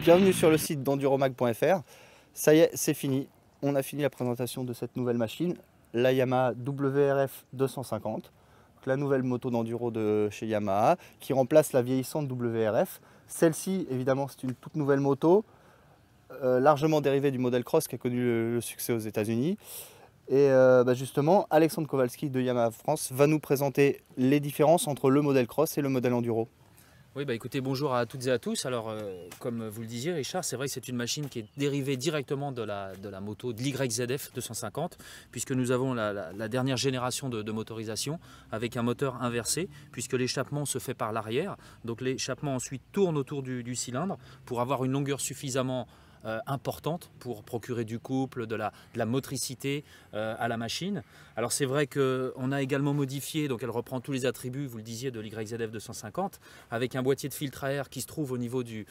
Bienvenue sur le site d'enduromag.fr. Ça y est, c'est fini. On a fini la présentation de cette nouvelle machine, la Yamaha WRF 250. La nouvelle moto d'enduro de chez Yamaha qui remplace la vieillissante WRF. Celle-ci, évidemment, c'est une toute nouvelle moto, largement dérivée du modèle Cross qui a connu le succès aux États-Unis. Et justement, Alexandre Kowalski de Yamaha France va nous présenter les différences entre le modèle Cross et le modèle Enduro. Oui, écoutez, bonjour à toutes et à tous. Alors, comme vous le disiez, Richard, c'est vrai que c'est une machine qui est dérivée directement de la moto de l'YZF 250, puisque nous avons la dernière génération de motorisation avec un moteur inversé, puisque l'échappement se fait par l'arrière. Donc l'échappement ensuite tourne autour du cylindre pour avoir une longueur suffisamment importante pour procurer du couple, de la motricité à la machine. Alors c'est vrai qu'on a également modifié, donc elle reprend tous les attributs, vous le disiez, de l'YZF 250, avec un boîtier de filtre à air qui se trouve au niveau de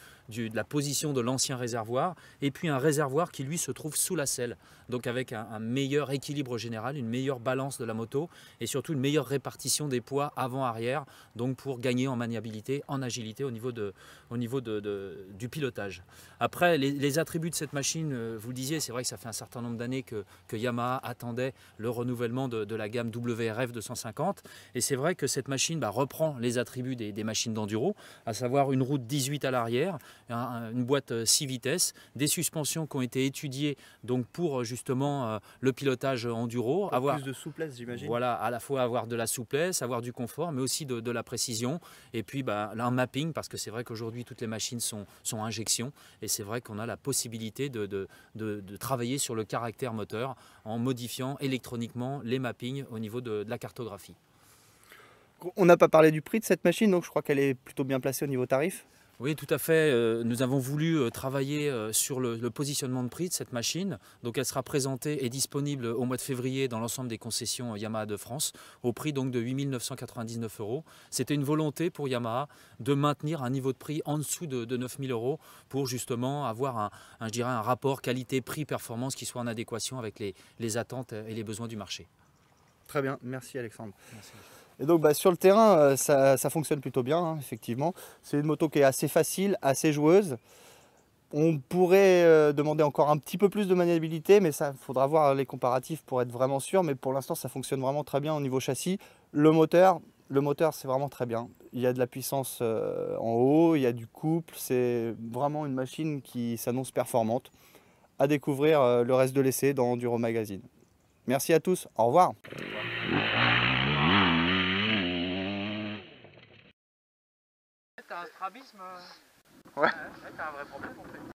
la position de l'ancien réservoir, et puis un réservoir qui lui se trouve sous la selle, donc avec un meilleur équilibre général, une meilleure balance de la moto, et surtout une meilleure répartition des poids avant-arrière, donc pour gagner en maniabilité, en agilité au niveau du pilotage. Après, les attributs de cette machine, vous le disiez, c'est vrai que ça fait un certain nombre d'années que Yamaha attendait le renouvellement de la gamme WRF 250, et c'est vrai que cette machine reprend les attributs des machines d'enduro, à savoir une route 18 à l'arrière, une boîte 6 vitesses, des suspensions qui ont été étudiées donc pour justement le pilotage enduro. Avoir plus de souplesse, j'imagine. Voilà, à la fois avoir de la souplesse, avoir du confort, mais aussi de la précision, et puis un mapping, parce que c'est vrai qu'aujourd'hui toutes les machines sont injection, et c'est vrai qu'on a la possibilité de travailler sur le caractère moteur en modifiant électroniquement les mappings au niveau de la cartographie. On n'a pas parlé du prix de cette machine, donc je crois qu'elle est plutôt bien placée au niveau tarif. Oui, tout à fait. Nous avons voulu travailler sur le positionnement de prix de cette machine. Donc elle sera présentée et disponible au mois de février dans l'ensemble des concessions Yamaha de France, au prix donc de 8 999 €. C'était une volonté pour Yamaha de maintenir un niveau de prix en dessous de 9 000 € pour justement avoir je dirais un rapport qualité-prix-performance qui soit en adéquation avec les attentes et les besoins du marché. Très bien, merci Alexandre. Merci. Et donc sur le terrain, ça fonctionne plutôt bien, hein, effectivement. C'est une moto qui est assez facile, assez joueuse. On pourrait demander encore un petit peu plus de maniabilité, mais ça faudra voir les comparatifs pour être vraiment sûr. Mais pour l'instant, ça fonctionne vraiment très bien au niveau châssis. Le moteur c'est vraiment très bien. Il y a de la puissance en haut, il y a du couple. C'est vraiment une machine qui s'annonce performante. À découvrir le reste de l'essai dans Enduro Magazine. Merci à tous, au revoir. T'as un strabisme. Ouais. T'as un vrai problème en fait.